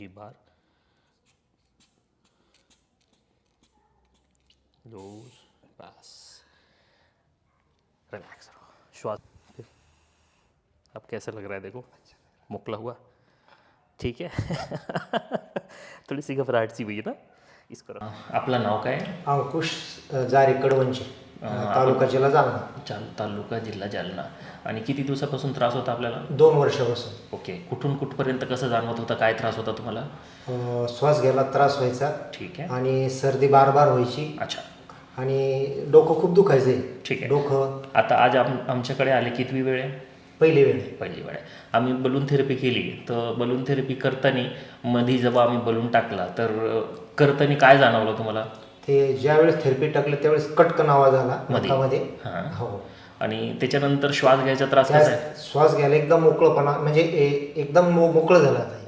जी बार, loose, बस, relax रहो, श्वास। अब कैसा लग रहा है देखो, मोकला हुआ, ठीक है। थोडी सी घबराहट सी हुई ना, इसको आपलं नाव काय? अंकुश जारी कडवंची, तालुका जिल्हा जालना. तालुका जिल्हा जालना. आणि किती दिवसापासून त्रास होता आपल्याला? 2 वर्षापासून. ओके. कुठून कुठपर्यंत कसं जाणवत होतं, काय त्रास होता तुम्हाला? श्वास घ्यायला त्रास व्हायचा. ठीक आहे. आणि सर्दी बार बार व्हायची. अच्छा. आणि डोकं खूप दुखायचं. ठीक आहे. डोकं. आता आज आमच्याकडे आले कितवी वेळ आहे? पहिली वेळ आहे. आम्ही बलून थेरपी केली. तर बलून थेरपी करताना मध्ये जेव्हा आम्ही बलून टाकला तर करताना काय जाणवलं तुम्हाला? ते ज्यावेळेस थेरपी टाकलं त्यावेळेस कटकन आवाज आला नाकामध्ये. हां. हो. आणि त्याच्यानंतर श्वास घ्यायचा त्रास कसा आहे? श्वास घ्यायला एकदम मोकळंपणा, म्हणजे एकदम मोकळं झालं.